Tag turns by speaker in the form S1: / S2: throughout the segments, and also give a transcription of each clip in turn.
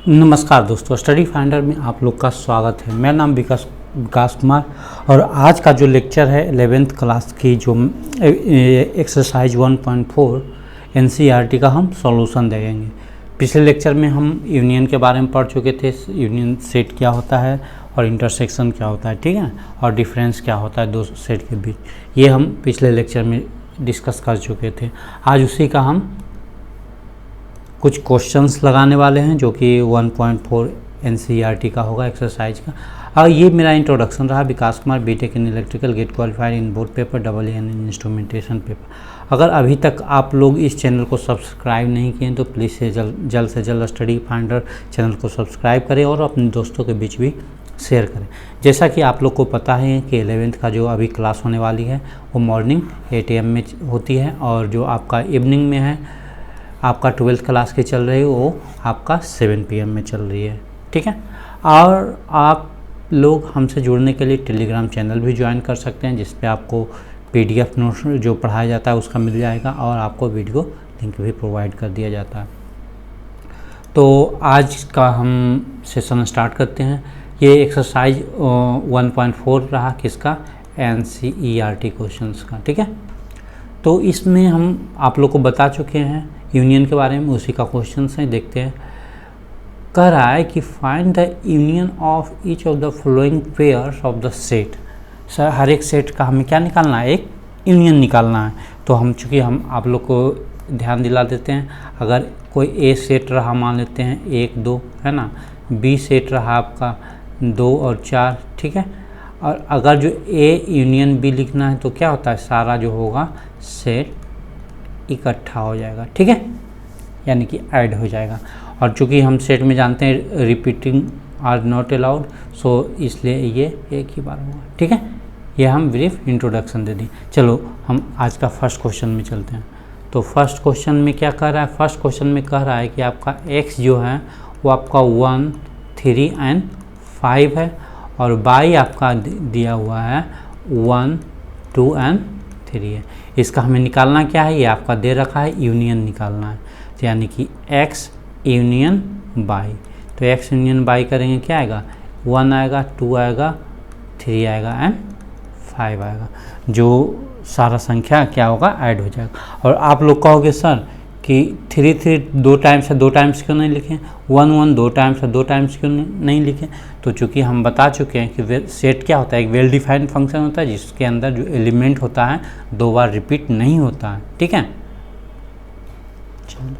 S1: नमस्कार दोस्तों, study finder में आप लोग का स्वागत है। मेरा नाम विकास कुमार और आज का जो लेक्चर है 11th क्लास की जो एक्सरसाइज 1.4 एनसीईआरटी का हम सॉल्यूशन देंगे। पिछले लेक्चर में हम यूनियन के बारे में पढ़ चुके थे। यूनियन सेट क्या होता है और इंटरसेक्शन क्या होता है, ठीक है, और डिफरेंस क्या होता है दो सेट के बीच, ये हम पिछले लेक्चर में डिस्कस कर चुके थे। आज उसी का हम कुछ क्वेश्चंस लगाने वाले हैं जो कि 1.4 एनसीईआरटी का होगा एक्सरसाइज का। और ये मेरा इंट्रोडक्शन रहा। Vikas Kumar, B Tech in electrical, GATE qualified in board paper, EE in instrumentation paper. अगर अभी तक आप लोग इस चैनल को सब्सक्राइब नहीं किए तो प्लीज़ से जल्द से जल्द स्टडी फाइंडर चैनल को सब्सक्राइब करें और अपने दोस्तों के बीच भी शेयर करें। जैसा कि आप लोग को पता है कि 11th का जो अभी क्लास होने वाली है वो मॉर्निंग 8 AM में होती है, और जो आपका इवनिंग में है आपका 12th क्लास की चल रही है वो आपका 7 PM में चल रही है, ठीक है। और आप लोग हमसे जुड़ने के लिए टेलीग्राम चैनल भी ज्वाइन कर सकते हैं, जिस पे आपको PDF नोट्स जो पढ़ाया जाता है उसका मिल जाएगा और आपको वीडियो लिंक भी प्रोवाइड कर दिया जाता है। तो आज का हम सेशन स्टार्ट करते हैं। ये एक्सरसाइज 1.4 रहा किसका, एनसीईआरटी क्वेश्चंस का, ठीक है। तो इसमें हम आप लोग को बता चुके हैं यूनियन के बारे में, उसी का क्वेश्चन है, देखते हैं। कह रहा है कि find the union of each of the following pairs of the set. Sir हर एक सेट का हमें क्या निकालना है, एक यूनियन निकालना है। तो हम चूँकि हम आप लोग को ध्यान दिला देते हैं, अगर कोई ए सेट रहा मान लेते हैं 1 2 है ना, बी सेट रहा आपका 2 और 4, ठीक है। और अगर जो ए यूनियन बी लिखना है तो क्या होता है, सारा जो होगा सेट इकट्ठा हो जाएगा, ठीक है, यानी कि ऐड हो जाएगा। और चूंकि हम सेट में जानते हैं रिपीटिंग आर नॉट अलाउड, सो इसलिए ये एक ही बार होगा, ठीक है। ये हम ब्रीफ इंट्रोडक्शन दे दी। चलो हम आज का फर्स्ट क्वेश्चन में चलते हैं। तो फर्स्ट क्वेश्चन में क्या कह रहा है, फर्स्ट क्वेश्चन में कह रहा है कि आपका x जो है वो आपका 1 3 और 5 है, और y आपका दिया हुआ है 1 2 और 3 है। इसका हमें निकालना क्या है, ये आपका दे रखा है, यूनियन निकालना है। तो यानी कि x यूनियन y, तो x यूनियन y करेंगे क्या आएगा, 1 आएगा, 2 आएगा, 3 आएगा एंड 5 आएगा। जो सारा संख्या क्या होगा, ऐड हो जाएगा। और आप लोग कहोगे सर कि 3 3 2 टाइम्स है, 2 टाइम्स क्यों नहीं लिखें, 1 1 2 टाइम्स है, 2 टाइम्स क्यों नहीं लिखें। तो चूँकि हम बता चुके हैं कि सेट क्या होता है, एक वेल डिफाइंड फंक्शन होता है जिसके अंदर जो एलिमेंट होता है 2 बार रिपीट नहीं होता है, ठीक है। चलो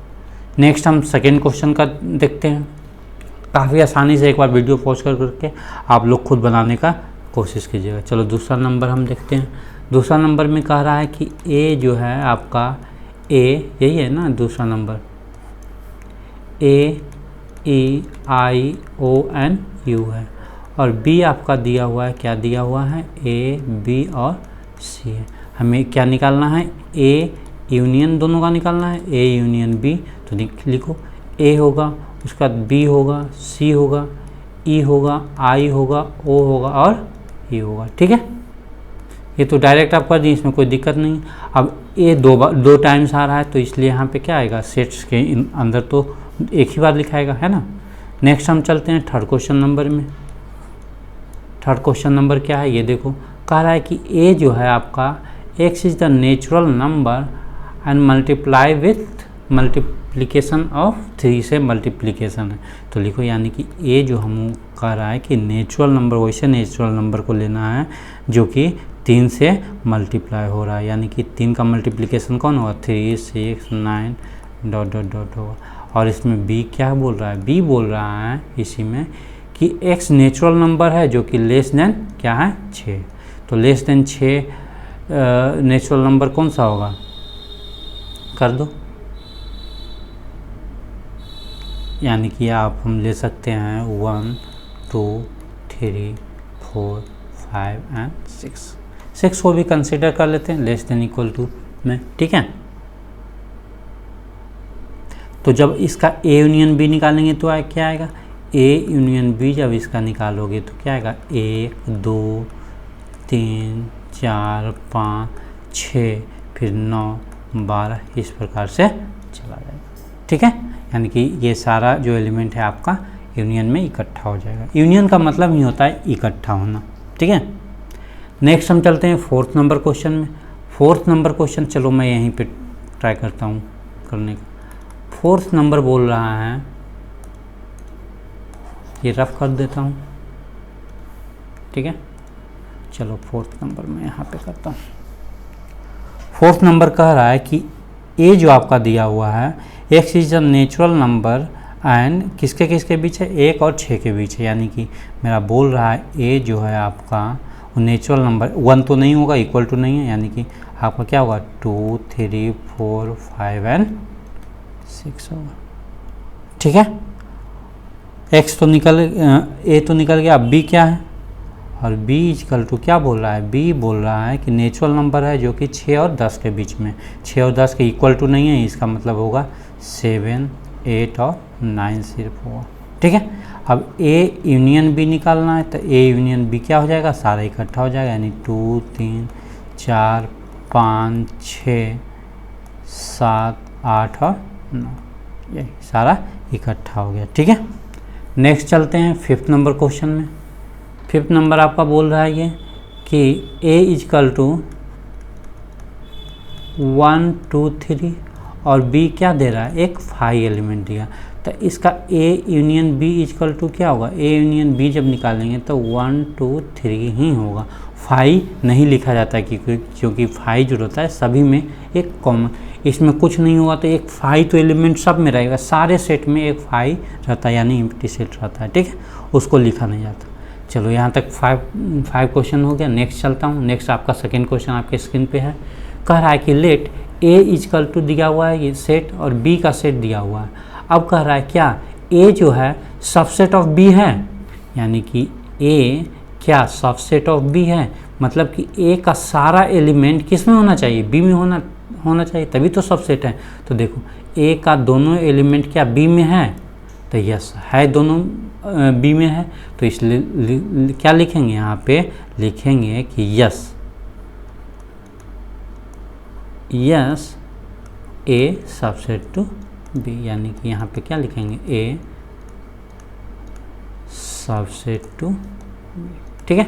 S1: नेक्स्ट हम सेकेंड क्वेश्चन का देखते हैं। काफ़ी आसानी से एक बार वीडियो पॉज करके आप लोग खुद बनाने का कोशिश कीजिएगा। चलो दूसरा नंबर हम देखते हैं। दूसरा नंबर में कह रहा है कि ए जो है आपका, ए यही है ना दूसरा नंबर, AEIONU है, और बी आपका दिया हुआ है, क्या दिया हुआ है, AB और C है। हमें क्या निकालना है, A यूनियन दोनों का निकालना है, A यूनियन B। तो लिखो A होगा, उसका B होगा, C होगा, E होगा, I होगा, O होगा और E होगा, ठीक है। ये तो डायरेक्ट आप कर दी, इसमें कोई दिक्कत नहीं। अब ए 2 टाइम्स आ रहा है तो इसलिए यहाँ पे क्या आएगा, सेट्स के अंदर तो एक ही बार लिखाएगा, है ना। नेक्स्ट हम चलते हैं थर्ड क्वेश्चन नंबर में। थर्ड क्वेश्चन नंबर क्या है, ये देखो, कह रहा है कि ए जो है आपका x is the natural number and multiply with multiplication of 3 से मल्टीप्लिकेशन है। तो लिखो यानी कि ए जो हम कह रहा है कि नेचुरल नंबर, वैसे नेचुरल नंबर को लेना है जो कि 3 से मल्टीप्लाई हो रहा है, यानी कि 3 का मल्टीप्लिकेशन कौन होगा, 3 6 9 ... होगा। और इसमें बी क्या बोल रहा है, बी बोल रहा है इसी में कि x नेचुरल नंबर है जो कि लेस देन क्या है, 6। तो लेस देन 6 नेचुरल नंबर कौन सा होगा, कर दो। यानी कि आप हम ले सकते हैं 1 2 3 4 5 और 6 को भी कंसिडर कर लेते हैं लेस देन इक्वल टू में, ठीक है। तो जब इसका ए यूनियन बी निकालेंगे तो क्या आएगा, ए यूनियन बी जब इसका निकालोगे तो क्या आएगा, 1 2 3 4 5 6 फिर 9 12 इस प्रकार से चला जाएगा, ठीक है। यानी कि ये सारा जो एलिमेंट है आपका यूनियन में इकट्ठा हो जाएगा। यूनियन का मतलब ही होता है इकट्ठा होना, ठीक है। नेक्स्ट हम चलते हैं 4th नंबर क्वेश्चन में। 4th नंबर क्वेश्चन चलो मैं यहीं पे ट्राई करता हूँ करने का। 4th नंबर बोल रहा है, ये रफ कर देता हूँ, ठीक है। चलो 4th नंबर में यहाँ पे करता हूँ। 4th नंबर कह रहा है कि ए जो आपका दिया हुआ है, x is a natural number and किसके किसके बीच है, 1 और 6 के बीच है। यानी कि मेरा बोल रहा है ए जो है आपका वो नेचुरल नंबर 1 तो नहीं होगा, इक्वल टू नहीं है, यानी कि आपका क्या होगा 2, 3, 4, 5 एंड 6 होगा, ठीक है। एक्स तो निकल ए तो निकल गया। अब बी क्या है, और बी इक्वल टू क्या बोल रहा है, बी बोल रहा है कि नेचुरल नंबर है जो कि 6 और 10 के बीच में, 6 और 10 के इक्वल टू नहीं है, इसका मतलब होगा 7, 8 और 9 सिर्फ होगा, ठीक है। अब ए यूनियन बी निकालना है, तो ए यूनियन बी क्या हो जाएगा, सारा इकट्ठा हो जाएगा, यानी 2, 3, 4, 5, 6, 7, 8 और 9, यही सारा इकट्ठा हो गया, ठीक है। नेक्स्ट चलते हैं 5th नंबर क्वेश्चन में। 5th नंबर आपका बोल रहा है ये कि ए इजकल टू 1, 2, 3 और बी क्या दे रहा है, एक 5 एलिमेंट दिया, तो इसका A union B is equal to क्या होगा, ए यूनियन बी जब निकालेंगे तो 1, 2, 3 ही होगा। 5 नहीं लिखा जाता है क्योंकि 5 जो रहता है सभी में एक कॉमन, इसमें कुछ नहीं होगा तो एक 5 तो एलिमेंट सब में रहेगा, सारे सेट में एक 5 रहता है, यानी एम्प्टी सेट रहता है, ठीक है, उसको लिखा नहीं जाता। चलो यहाँ तक 5 क्वेश्चन हो गया। नेक्स्ट चलता हूँ। नेक्स्ट आपका सेकेंड क्वेश्चन आपके स्क्रीन पे है। कह रहा है कि लेट ए इजकल टू दिया हुआ है ये सेट और बी का सेट दिया हुआ है। अब कह रहा है क्या ए जो है सबसेट ऑफ बी है, यानी कि ए क्या सबसेट ऑफ बी है, मतलब कि ए का सारा एलिमेंट किस में होना चाहिए, बी में होना चाहिए, तभी तो सबसेट है। तो देखो ए का दोनों एलिमेंट क्या बी में है, तो यस है, दोनों बी में है, तो इसलिए क्या लिखेंगे, यहाँ पे लिखेंगे कि yes A subset to B, यानी कि यहाँ पे क्या लिखेंगे, ए सबसेट टू बी, ठीक है।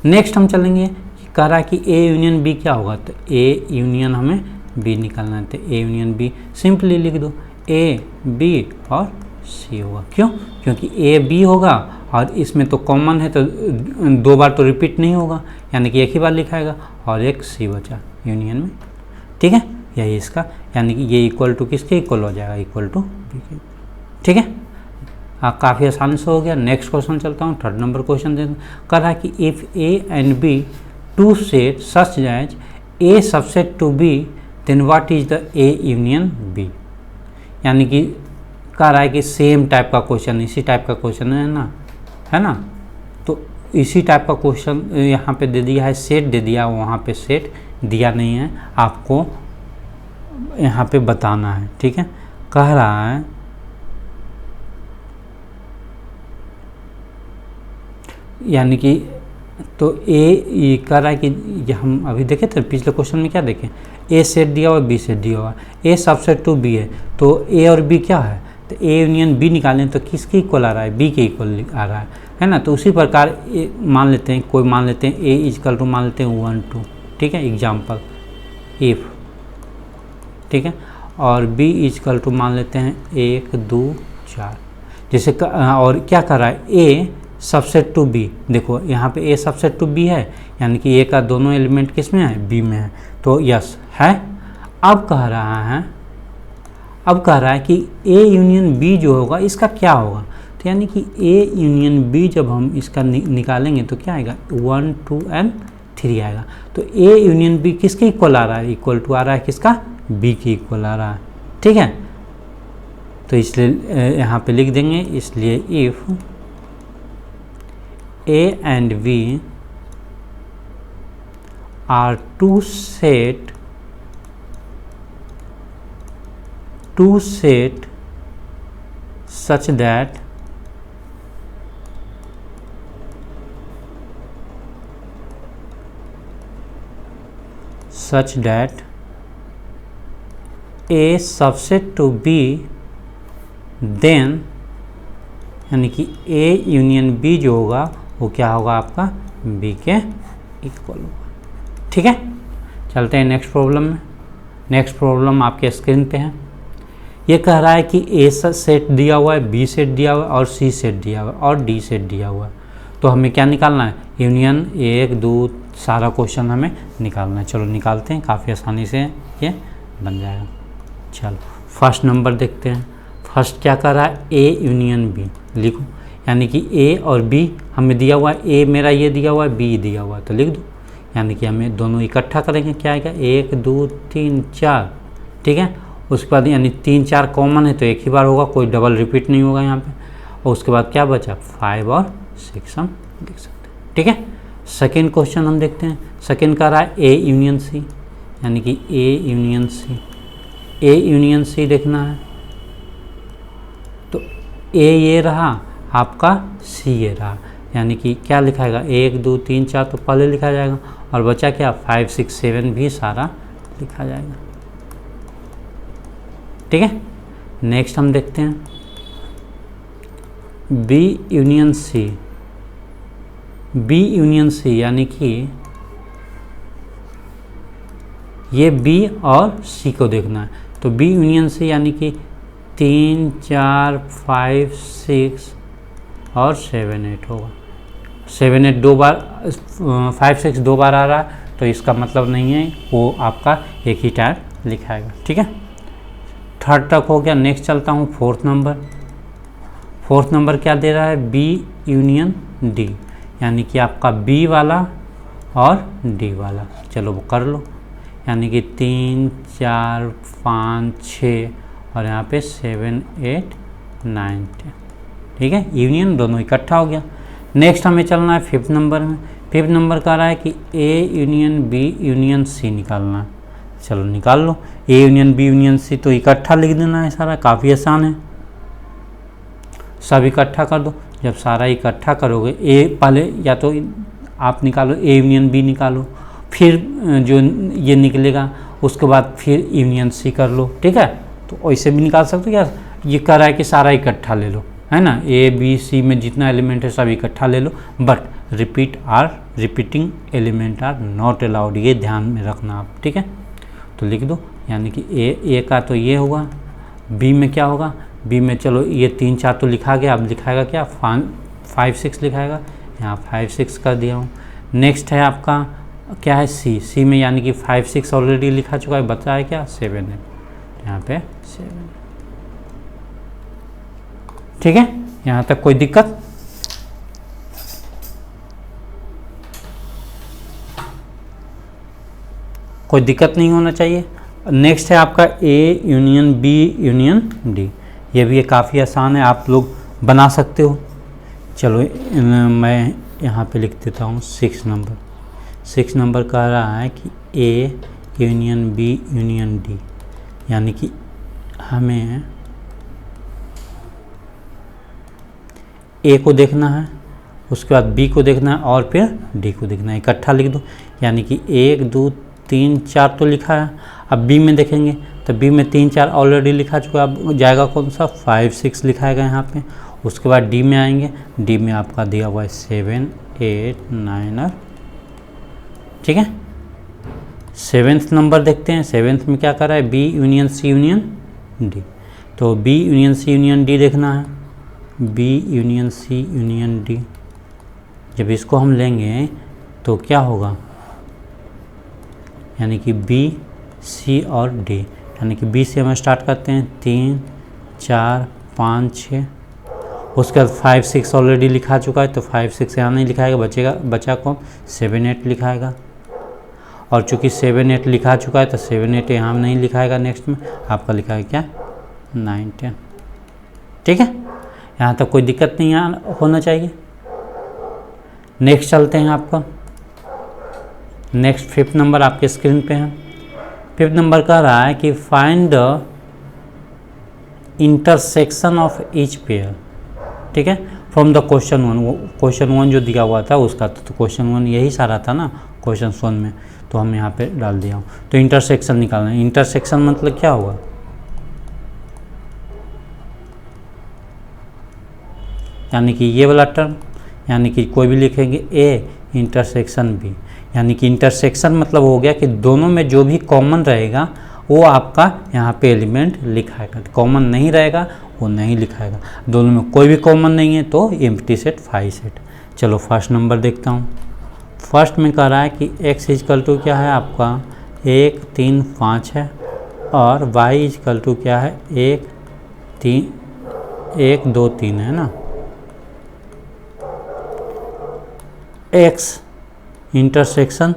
S1: नेक्स्ट हम चलेंगे, कह रहा है कि ए यूनियन बी क्या होगा, तो ए यूनियन हमें बी निकालना है, तो ए यूनियन बी सिंपली लिख दो, ए बी और सी होगा। क्यों, क्योंकि ए बी होगा और इसमें तो कॉमन है, तो 2 बार तो रिपीट नहीं होगा, यानी कि एक ही बार लिखाएगा, और एक सी बचा यूनियन में, ठीक है। यही इसका, यानी कि ये इक्वल टू किसके इक्वल हो जाएगा, इक्वल टू बी के, ठीक है। काफ़ी आसानी से हो गया। नेक्स्ट क्वेश्चन चलता हूँ, 3rd नंबर क्वेश्चन देता हूँ। कह रहा है कि if A and B two set such that A subset to B then what is the A union B, यानी कि कह रहा है कि सेम टाइप का क्वेश्चन, इसी टाइप का क्वेश्चन है ना, तो इसी टाइप का क्वेश्चन यहाँ पे दे दिया है, सेट दे दिया, वहाँ पे सेट दिया नहीं है, आपको यहाँ पे बताना है, ठीक है। कह रहा है यानी कि तो ए कह रहा है कि हम अभी देखे थे पिछले क्वेश्चन में क्या देखें, ए सेट दिया हुआ, बी सेट दिया हुआ, ए सबसेट टू बी है, तो ए और बी क्या है, तो ए यूनियन बी निकालें तो किसके इक्वल आ रहा है, बी के इक्वल आ रहा है ना। तो उसी प्रकार मान लेते हैं, कोई मान लेते हैं ए इक्वल टू मान लेते हैं 1, 2, ठीक है, एग्जाम्पल इफ, ठीक है, और बी इक्वल टू मान लेते हैं 1, 2, 4, जैसे और क्या कर रहा है, ए सबसेट टू बी, देखो यहाँ पे ए सबसेट टू बी है, यानी कि ए का दोनों एलिमेंट किस में है, बी में है, तो यस है। अब कह रहा है कि ए यूनियन बी जो होगा इसका क्या होगा, तो यानी कि ए यूनियन बी जब हम इसका निकालेंगे तो क्या आएगा, 1, 2 एंड 3 आएगा। तो ए यूनियन बी किसके इक्वल आ रहा है, इक्वल टू आ रहा है किसका, बी के इक्वल आ रहा है, ठीक है। तो इसलिए यहाँ पे लिख देंगे, इसलिए if A and B are two set such that A subset to B then, यानी कि ए यूनियन बी जो होगा वो क्या होगा आपका बी के इक्वल होगा। ठीक है, चलते हैं नेक्स्ट प्रॉब्लम में। नेक्स्ट प्रॉब्लम आपके स्क्रीन पे है। ये कह रहा है कि ए सेट दिया हुआ है, बी सेट दिया हुआ है और सी सेट दिया हुआ है और डी सेट दिया हुआ है। तो हमें क्या निकालना है? यूनियन 1 2 सारा क्वेश्चन हमें निकालना है। चलो निकालते हैं, काफ़ी आसानी से ये बन जाएगा। चलो फर्स्ट नंबर देखते हैं। फर्स्ट क्या कर रहा है? ए यूनियन बी लिखो, यानी कि ए और बी हमें दिया हुआ है। ए मेरा ये दिया हुआ है, बी दिया हुआ है, तो लिख दो। यानी कि हमें दोनों इकट्ठा करेंगे, क्या आएगा? 1 2 3 4। ठीक है, उसके बाद यानी 3 4 कॉमन है तो एक ही बार होगा, कोई डबल रिपीट नहीं होगा यहाँ पे। और उसके बाद क्या बचा? 5 और 6 हम लिख सकते हैं। ठीक है, सेकेंड क्वेश्चन हम देखते हैं। सेकेंड कह रहा है ए यूनियन सी, यानी कि A union C. A union C देखना है तो ए ये रहा आपका, सी ये रहा, यानी कि क्या लिखाएगा? 1 2 3 4 तो पहले लिखा जाएगा और बचा क्या? 5 6 7 भी सारा लिखा जाएगा। ठीक है, नेक्स्ट हम देखते हैं B union C. B union C यानी कि ये बी और सी को देखना है। तो बी यूनियन सी यानी कि 3 4 5 6 और 7 8 होगा। 7 8 दो बार, 5 6 दो बार आ रहा है तो इसका मतलब नहीं है वो आपका एक ही टाइम लिखाएगा। ठीक है, थर्ड तक हो गया। नेक्स्ट चलता हूँ फोर्थ नंबर। फोर्थ नंबर क्या दे रहा है? बी यूनियन डी, यानी कि आपका बी वाला और डी वाला। चलो वो कर लो, यानी कि 3 4 5 6 और यहाँ पे 7 8 9 10। ठीक है, यूनियन दोनों इकट्ठा हो गया। नेक्स्ट हमें चलना है फिफ्थ नंबर में। फिफ्थ नंबर कह रहा है कि A union B union C निकालना है। चलो निकाल लो। A union B union C तो इकट्ठा लिख देना है सारा, काफ़ी आसान है। सब इकट्ठा कर दो। जब सारा इकट्ठा करोगे, ए पहले या तो आप निकालो ए यूनियन बी निकालो, फिर जो ये निकलेगा उसके बाद फिर यूनियन सी कर लो। ठीक है, तो ऐसे भी निकाल सकते हो। यार ये कह रहा है कि सारा इकट्ठा ले लो, है ना? ए बी सी में जितना एलिमेंट है सब इकट्ठा ले लो, but repeating element are not allowed, ये ध्यान में रखना आप। ठीक है, तो लिख दो, यानी कि ए का तो ये होगा, बी में क्या होगा? बी में चलो ये 3 4 तो लिखा गया, अब लिखाएगा क्या? 5 6 लिखाएगा। यहाँ 5 6 कर दिया हूँ। नेक्स्ट है आपका क्या है? सी में यानी कि 5 6 ऑलरेडी लिखा चुका है, बचा है क्या? 7 है, यहाँ पे 7। ठीक है, यहाँ तक कोई दिक्कत? कोई दिक्कत नहीं होना चाहिए। नेक्स्ट है आपका A union B union D. ये भी काफ़ी आसान है, आप लोग बना सकते हो। चलो मैं यहाँ पे लिख देता हूँ 6 नंबर। 6 नंबर कह रहा है कि A union B union D, यानी कि हमें ए को देखना है, उसके बाद बी को देखना है और फिर डी को देखना है। इकट्ठा लिख दो, यानी कि 1 2 3 4 तो लिखा है। अब बी में देखेंगे तो बी में 3 4 ऑलरेडी लिखा चुका है, अब जाएगा कौन सा? 5 6 लिखाएगा यहाँ पे। उसके बाद डी में आएंगे, डी में आपका दिया हुआ है 7 8 9 और। ठीक है, 7th नंबर देखते हैं। 7th में क्या कर रहा है? B union C union D. तो B union C union D देखना है, B union C union D. जब इसको हम लेंगे तो क्या होगा? यानी कि बी सी और डी, यानी कि बी से हम स्टार्ट करते हैं 3 4 5 6। उसके बाद 5 6 ऑलरेडी लिखा चुका है तो 5 6 यहाँ नहीं लिखाएगा, बचा कौन? 7 8 लिखाएगा। और चूँकि 7 8 लिखा चुका है तो 7 8 यहाँ नहीं लिखाएगा। नेक्स्ट में आपका लिखाएगा क्या? 9 10। ठीक है, यहाँ तक कोई दिक्कत नहीं होना चाहिए। नेक्स्ट चलते हैं आपका। नेक्स्ट 5th नंबर आपके स्क्रीन पे है। 5th नंबर कह रहा है कि find the intersection of each pair. ठीक है, फ्रॉम द क्वेश्चन 1। वो क्वेश्चन 1 जो दिया हुआ था उसका, तो क्वेश्चन 1 यही सारा था ना क्वेश्चन 1 में, तो हम यहाँ पे डाल दिया हूँ। तो इंटरसेक्शन निकालना है। इंटरसेक्शन मतलब क्या होगा? यानी कि ये वाला टर्म, यानी कि कोई भी लिखेंगे ए इंटरसेक्शन बी, यानी कि इंटरसेक्शन मतलब हो गया कि दोनों में जो भी कॉमन रहेगा वो आपका यहाँ पे एलिमेंट लिखाएगा, कॉमन नहीं रहेगा वो नहीं लिखाएगा। दोनों में कोई भी कॉमन नहीं है तो एम्प्टी सेट, फाई सेट। चलो फर्स्ट नंबर देखता हूँ। फर्स्ट में कह रहा है कि x इजकल टू क्या है आपका 1 3 5 है, और y इजकल टू क्या है 1 2 3 है ना। x इंटरसेक्शन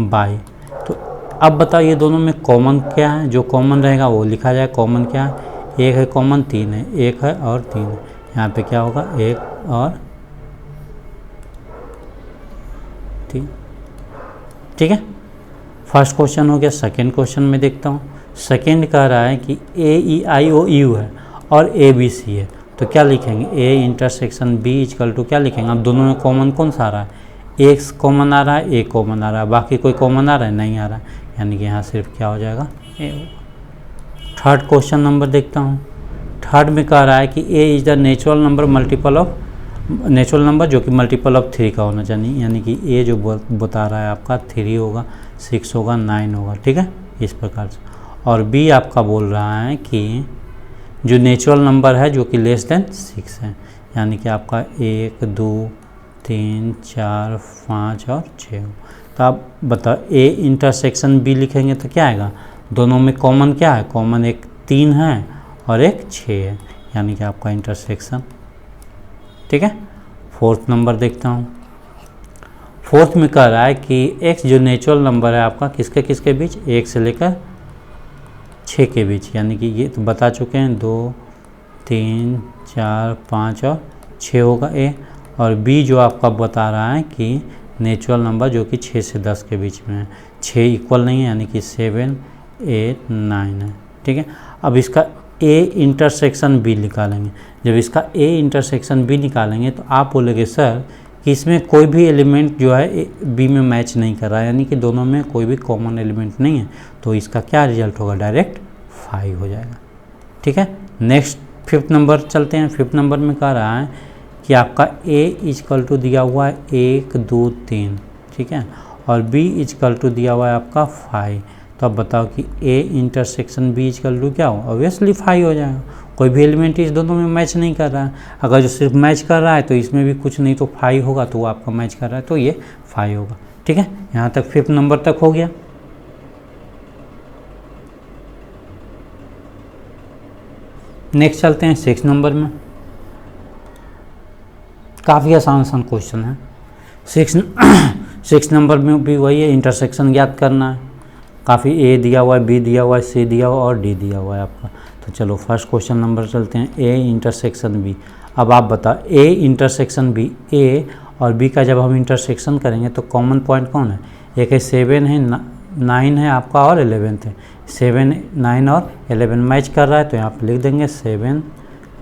S1: y, तो अब बताओ ये दोनों में कॉमन क्या है, जो कॉमन रहेगा वो लिखा जाए। कॉमन क्या है, 1 है कॉमन, 3 है, 1 है और 3 है। यहाँ पे क्या होगा 1 और 3, ठीक है। फर्स्ट क्वेश्चन हो गया। सेकेंड क्वेश्चन में देखता हूँ। सेकेंड कह रहा है कि ए ई आई ओ यू है और ए बी सी है, तो क्या लिखेंगे A intersection B is equal to क्या लिखेंगे। अब दोनों में कॉमन कौन सा आ रहा है, एक्स कॉमन आ रहा है, ए कॉमन आ रहा है, बाकी कोई कॉमन आ रहा है नहीं आ रहा है, यानी कि यहाँ सिर्फ क्या हो जाएगा ए होगा। थर्ड क्वेश्चन नंबर देखता हूँ। थर्ड में कह रहा है कि A is the natural number multiple of, natural number जो कि मल्टीपल ऑफ 3 का होना चाहिए, यानी कि ए जो बता रहा है आपका 3 होगा, 6 होगा, 9 होगा, ठीक है, इस प्रकार से। और बी आपका बोल रहा है कि जो नेचुरल नंबर है जो कि लेस देन 6 है, यानी कि आपका 1 2 3 4 5 और 6 हो। तो आप बताओ ए इंटरसेक्शन बी लिखेंगे तो क्या आएगा, दोनों में कॉमन क्या है, कॉमन एक 3 है और एक 6 है, यानी कि आपका इंटरसेक्शन, ठीक है। फोर्थ नंबर देखता हूँ। फोर्थ में कह रहा है कि x जो नेचुरल नंबर है आपका किसके किसके बीच, 1 से लेकर 6 के बीच, यानी कि ये तो बता चुके हैं 2 3 4 5 और 6 होगा ए। और बी जो आपका बता रहा है कि नेचुरल नंबर जो कि 6 से 10 के बीच में है, 6 इक्वल नहीं है, यानी कि 7 8 9 है, ठीक है। अब इसका ए इंटरसेक्शन बी निकालेंगे। जब इसका ए इंटरसेक्शन बी निकालेंगे तो आप बोलेंगे सर कि इसमें कोई भी एलिमेंट जो है बी में मैच नहीं कर रहा है, यानी कि दोनों में कोई भी कॉमन एलिमेंट नहीं है, तो इसका क्या रिजल्ट होगा, डायरेक्ट 5 हो जाएगा, ठीक है। नेक्स्ट फिफ्थ नंबर चलते हैं। फिफ्थ नंबर में कह रहा है कि आपका ए इजकल टू दिया हुआ है 1 2 3, ठीक है, और बी इजकल टू दिया हुआ है आपका 5। तो अब बताओ कि A intersection B is equal to क्या हो, ऑब्वियसली 5 हो जाएगा। कोई भी एलिमेंट इस दोनों में मैच नहीं कर रहा है, अगर जो सिर्फ मैच कर रहा है तो इसमें भी कुछ नहीं तो 5 होगा, तो वो आपका मैच कर रहा है तो ये 5 होगा, ठीक है। यहाँ तक फिफ्थ नंबर तक हो गया। नेक्स्ट चलते हैं 6 नंबर में। काफ़ी आसान क्वेश्चन है। 6 नंबर में भी वही है, इंटरसेक्शन ज्ञात करना है। काफ़ी ए दिया हुआ है, बी दिया हुआ है, सी दिया हुआ है और डी दिया हुआ है आपका। तो चलो फर्स्ट क्वेश्चन नंबर चलते हैं, ए इंटरसेक्शन बी। अब आप बताओ ए इंटरसेक्शन बी, ए और बी का जब हम इंटरसेक्शन करेंगे तो कॉमन पॉइंट कौन है, एक है 7 है, 9 है आपका और 11 है। 7 9 और 11 मैच कर रहा है, तो यहाँ पे लिख देंगे 7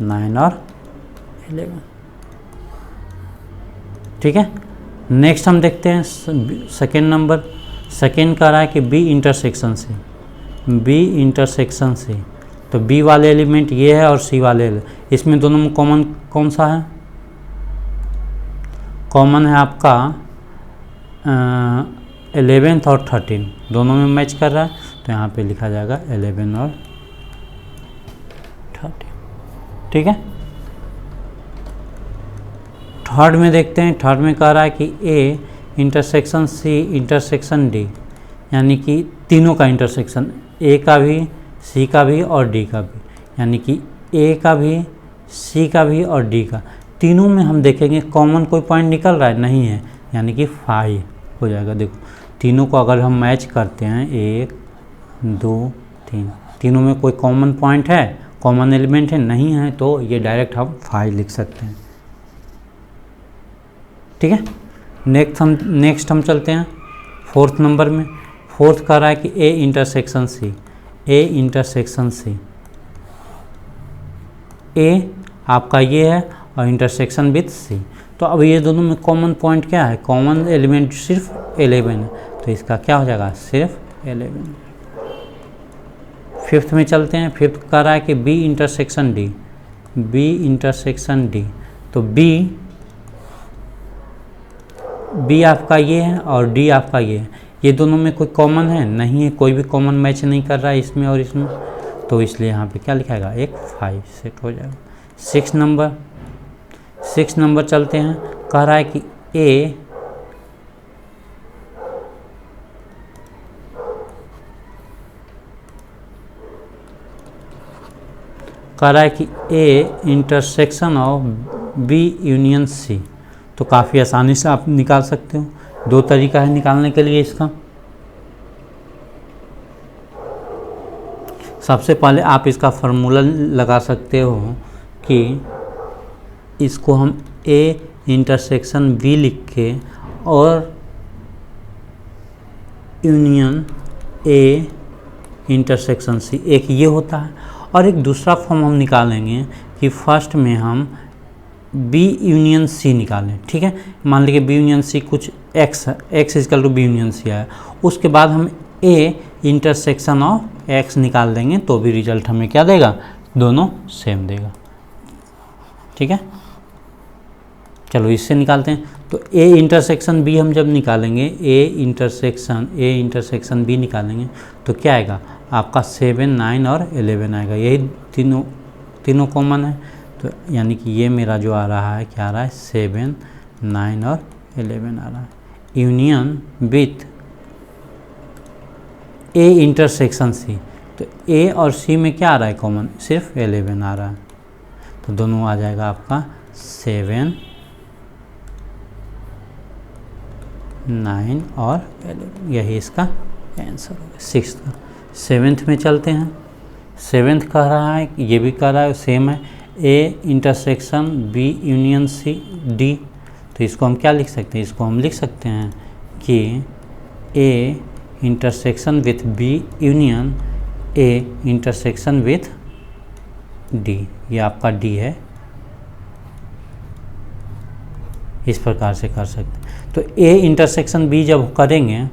S1: 9 और 11, ठीक है। नेक्स्ट हम देखते हैं सेकेंड नंबर। सेकेंड कह रहा है कि बी इंटरसेक्शन से, बी इंटरसेक्शन से, तो बी वाले एलिमेंट ये है और सी वाले इसमें दोनों में कॉमन कौन सा है, कॉमन है आपका 11th और 13, दोनों में मैच कर रहा है, तो यहाँ पे लिखा जाएगा 11 और 13, ठीक है। थर्ड में देखते हैं। थर्ड में कह रहा है कि A intersection C intersection D, यानी कि तीनों का इंटरसेक्शन, ए का भी, सी का भी और डी का भी, यानी कि ए का भी, सी का भी और डी का, तीनों में हम देखेंगे कॉमन कोई पॉइंट निकल रहा है, नहीं है, यानी कि 5 हो जाएगा। देखो तीनों को अगर हम मैच करते हैं 1 2 3, तीनों में कोई कॉमन पॉइंट है, कॉमन एलिमेंट है, नहीं है, तो ये डायरेक्ट हम 5 लिख सकते हैं, ठीक है। नेक्स्ट हम चलते हैं फोर्थ नंबर में। फोर्थ कह रहा है कि A intersection C, A intersection सी, ए आपका ये है और इंटरसेक्शन विथ सी, तो अब ये दोनों में कॉमन पॉइंट क्या है, कॉमन एलिमेंट सिर्फ 11 है, तो इसका क्या हो जाएगा, सिर्फ 11। फिफ्थ में चलते हैं। फिफ्थ कह रहा है कि B intersection D, B intersection D, तो बी आपका ये है और डी आपका ये है। ये दोनों में कोई कॉमन है नहीं है, कोई भी कॉमन मैच नहीं कर रहा है इसमें और इसमें, तो इसलिए यहाँ पे क्या लिखाएगा, एक 5 सेट हो जाएगा। 6 नंबर चलते हैं। कह रहा है कि A intersection of B union C. तो काफ़ी आसानी से आप निकाल सकते हो। 2 तरीका है निकालने के लिए इसका। सबसे पहले आप इसका फार्मूला लगा सकते हो कि इसको हम ए इंटरसेक्शन बी लिख के और यूनियन ए इंटरसेक्शन सी, एक ये होता है। और एक दूसरा फॉर्म हम निकालेंगे कि फर्स्ट में हम बी यूनियन सी निकालें, ठीक है। मान लीजिए बी यूनियन सी कुछ एक्स है, X is equal to B union C है। उसके बाद हम ए इंटरसेक्शन ऑफ एक्स निकाल देंगे तो भी रिजल्ट हमें क्या देगा, दोनों सेम देगा, ठीक है। चलो इससे निकालते हैं। तो ए इंटरसेक्शन बी हम जब निकालेंगे, ए इंटरसेक्शन बी निकालेंगे तो क्या आएगा आपका 7, 9 और 11 आएगा। यही तीनों कॉमन है। तो यानी कि ये मेरा जो आ रहा है, क्या आ रहा है, 7, 9 और 11 आ रहा है। Union with A intersection C, तो ए और सी में क्या आ रहा है कॉमन, सिर्फ 11 आ रहा है। तो दोनों आ जाएगा आपका 7, 9 और 11। यही इसका आंसर होगा 6th का। 7th में चलते हैं। 7th कह रहा है, ये भी कह रहा है सेम है, A intersection B union C D. तो इसको हम क्या लिख सकते हैं, इसको हम लिख सकते हैं कि A intersection with B union A intersection with D. ये आपका डी है, इस प्रकार से कर सकते हैं। तो ए इंटरसेक्शन बी जब करेंगे,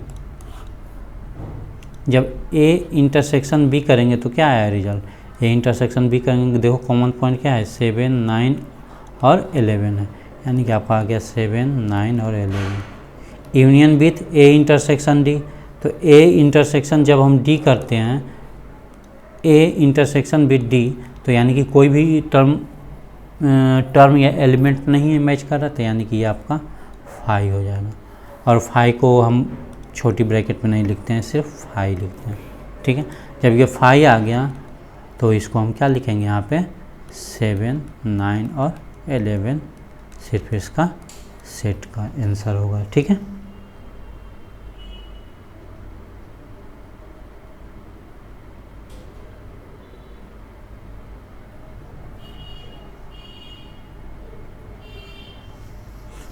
S1: जब ए इंटरसेक्शन बी करेंगे तो क्या आया रिजल्ट, ए इंटरसेक्शन बी करेंगे, देखो कॉमन पॉइंट क्या है, 7, 9 और 11 है। यानी कि आपका आ गया 7, 9 और 11। Union with A intersection D, तो ए इंटरसेक्शन जब हम डी करते हैं, ए इंटरसेक्शन विथ डी, तो यानी कि कोई भी टर्म या एलिमेंट नहीं है मैच कर रहा था, यानी कि ये आपका 5 हो जाएगा। और 5 को हम छोटी ब्रैकेट में नहीं लिखते हैं, सिर्फ 5 लिखते हैं, ठीक है। जब ये 5 आ गया तो इसको हम क्या लिखेंगे यहाँ पे, 7, 9 और 11 सिर्फ इसका सेट का आंसर होगा, ठीक है।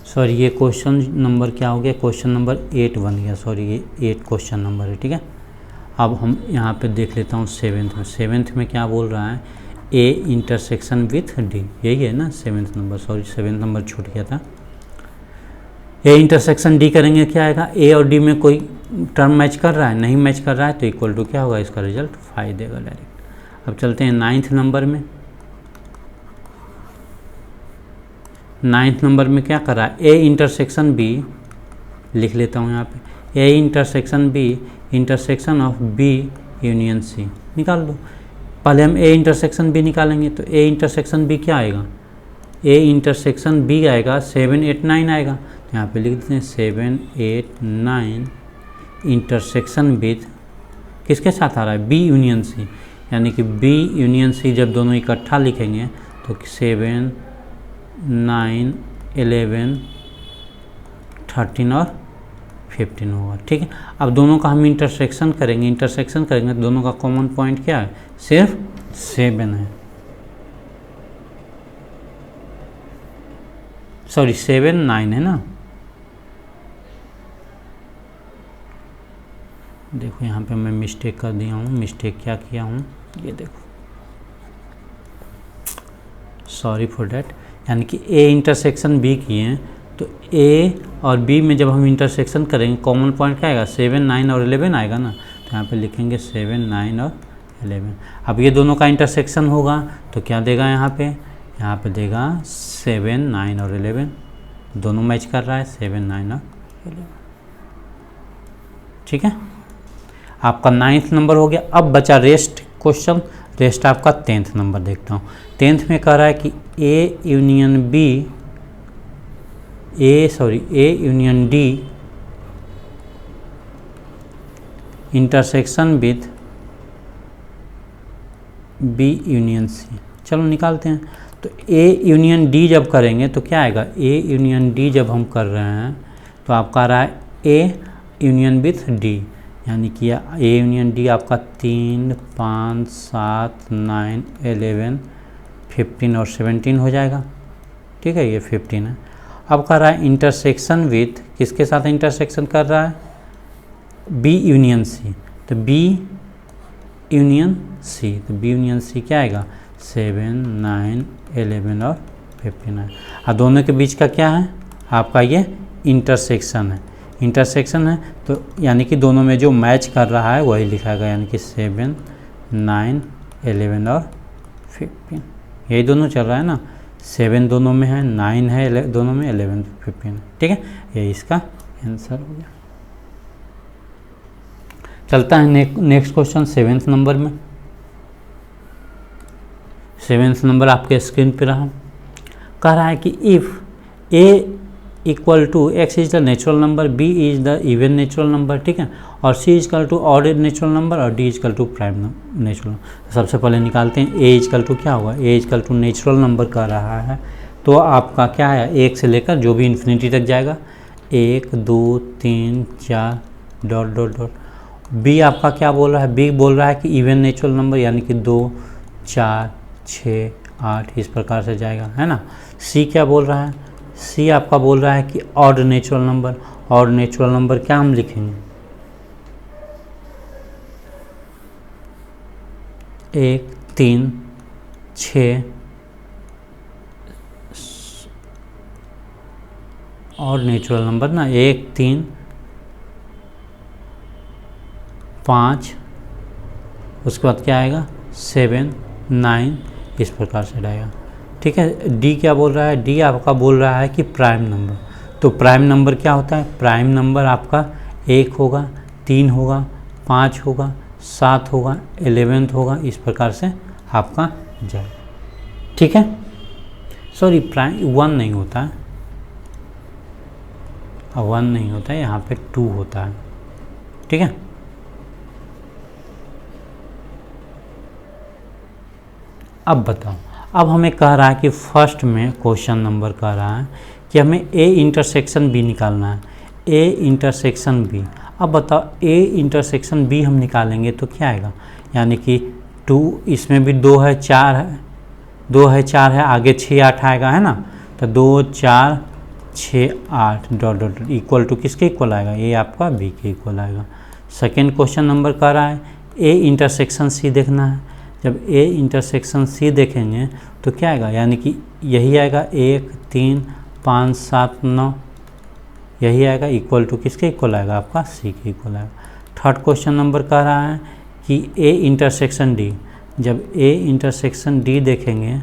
S1: सॉरी ये क्वेश्चन नंबर क्या हो गया, क्वेश्चन नंबर 8 बन गया, सॉरी ये 8 क्वेश्चन नंबर है, ठीक है। अब हम यहाँ पे देख लेता हूँ 7th में। 7th में क्या बोल रहा है, ए इंटरसेक्शन विथ डी, यही है ना 7th number, sorry 7th number छूट गया था। ए इंटरसेक्शन डी करेंगे, क्या आएगा, ए और डी में कोई टर्म मैच कर रहा है, नहीं मैच कर रहा है, तो इक्वल टू क्या होगा, इसका रिजल्ट 5 देगा डायरेक्ट। अब चलते हैं 9th नंबर में। 9th नंबर में क्या कर रहा है, ए इंटरसेक्शन बी, लिख लेता हूँ यहाँ पे, A intersection B intersection of B union C निकाल लो। पहले हम ए इंटरसेक्शन बी निकालेंगे, तो ए इंटरसेक्शन बी क्या आएगा, ए इंटरसेक्शन बी आएगा 7, 8, 9 आएगा। तो यहाँ पे लिख देते हैं 7, 8, 9 इंटरसेक्शन विथ, किसके साथ आ रहा है, बी यूनियन सी। यानी कि बी यूनियन सी जब दोनों इकट्ठा लिखेंगे तो 7, 9, 11, 13 और 15 होगा, ठीक है। अब दोनों का हम इंटरसेक्शन करेंगे तो दोनों का कॉमन पॉइंट क्या है, सिर्फ 7 है, सॉरी 7, 9 है ना। देखो यहाँ पे मैं मिस्टेक कर दिया हूँ, मिस्टेक क्या किया हूँ, ये देखो, सॉरी फॉर डैट। यानी कि ए इंटरसेक्शन बी किए हैं, तो ए और बी में जब हम इंटरसेक्शन करेंगे कॉमन पॉइंट क्या आएगा, 7, 9 और 11 आएगा ना। तो यहाँ पे लिखेंगे 7, 9 और 11। अब ये दोनों का इंटरसेक्शन होगा तो क्या देगा यहाँ पे, यहाँ पे देगा 7, 9 और 11 दोनों मैच कर रहा है, 7, 9 और 11। ठीक है, आपका 9th नंबर हो गया। अब बचा रेस्ट क्वेश्चन, रेस्ट आपका 10th नंबर देखता हूँ। 10th में कह रहा है कि A union D intersection with B union C. चलो निकालते हैं। तो ए यूनियन डी जब करेंगे तो क्या आएगा, ए यूनियन डी जब हम कर रहे हैं तो आपका आ रहा है ए यूनियन विथ डी, यानी कि ए यूनियन डी आपका 3, 5, 7, 9, 11, 15 और 17 हो जाएगा। ठीक है, ये 15 है। अब कर रहा है इंटरसेक्शन विथ, किसके साथ इंटरसेक्शन कर रहा है, बी यूनियन सी। तो बी यूनियन सी, तो बी यूनियन सी क्या आएगा, 7, 9, 11 और 15 है। और दोनों के बीच का क्या है आपका, ये इंटरसेक्शन है। इंटरसेक्शन है तो यानी कि दोनों में जो मैच कर रहा है वही लिखा गया, यानी कि 7, 9, 11 और 15, यही दोनों चल रहा है ना। 7 दोनों में है, 9 है दोनों में, 11, 15 है। ठीक है, यही इसका आंसर हो गया। चलता है नेक्स्ट क्वेश्चन 7th नंबर में। 7th नंबर आपके स्क्रीन पे रहा। कह रहा है कि if A equal to X is the natural number, B is the even natural number, ठीक है, और C equal to odd natural number और D equal to prime natural number. सबसे पहले निकालते हैं ए इजकल टू क्या होगा, A equal to natural number का रहा है तो आपका क्या है, 1 से लेकर जो भी इन्फिनिटी तक जाएगा, 1, 2, 3, 4 डॉट डॉट डॉट। बी आपका क्या बोल रहा है, बी बोल रहा है कि इवन नेचुरल नंबर, यानी कि 2, 4, 6, 8 इस प्रकार से जाएगा, है ना। सी क्या बोल रहा है, सी आपका बोल रहा है कि odd natural number. Odd natural number क्या हम लिखेंगे, 1, 3, 6 ऑड नेचुरल नंबर ना, 1, 3, 5, उसके बाद क्या आएगा 7, 9 इस प्रकार से आएगा। ठीक है, डी क्या बोल रहा है, डी आपका बोल रहा है कि प्राइम नंबर। तो प्राइम नंबर क्या होता है, प्राइम नंबर आपका 1 होगा, 3 होगा, 5 होगा, 7 होगा, 11 होगा, इस प्रकार से आपका जाए। ठीक है, सॉरी प्राइम 1 नहीं होता है, 1 नहीं होता है, यहाँ पे 2 होता है। ठीक है, अब बताओ, अब हमें कह रहा है कि फर्स्ट में क्वेश्चन नंबर कह रहा है कि हमें ए इंटरसेक्शन बी निकालना है, ए इंटरसेक्शन बी। अब बताओ ए इंटरसेक्शन बी हम निकालेंगे तो क्या आएगा, यानी कि 2, इसमें भी 2 है, 4 है, 2 है, 4 है, आगे 6, 8 आएगा, है ना। तो 2, 4, 6, 8 डॉट डॉट इक्वल टू किसके इक्वल आएगा, ये आपका बी के इक्वल आएगा। सेकेंड क्वेश्चन नंबर कह रहा है ए इंटरसेक्शन सी देखना है। जब ए इंटरसेक्शन सी देखेंगे तो क्या आएगा, यानी कि यही आएगा 1, 3, 5, 7, 9 यही आएगा, इक्वल टू किसके इक्वल आएगा, आपका सी के इक्वल आएगा। थर्ड क्वेश्चन नंबर कह रहा है कि ए इंटरसेक्शन डी। जब ए इंटरसेक्शन डी देखेंगे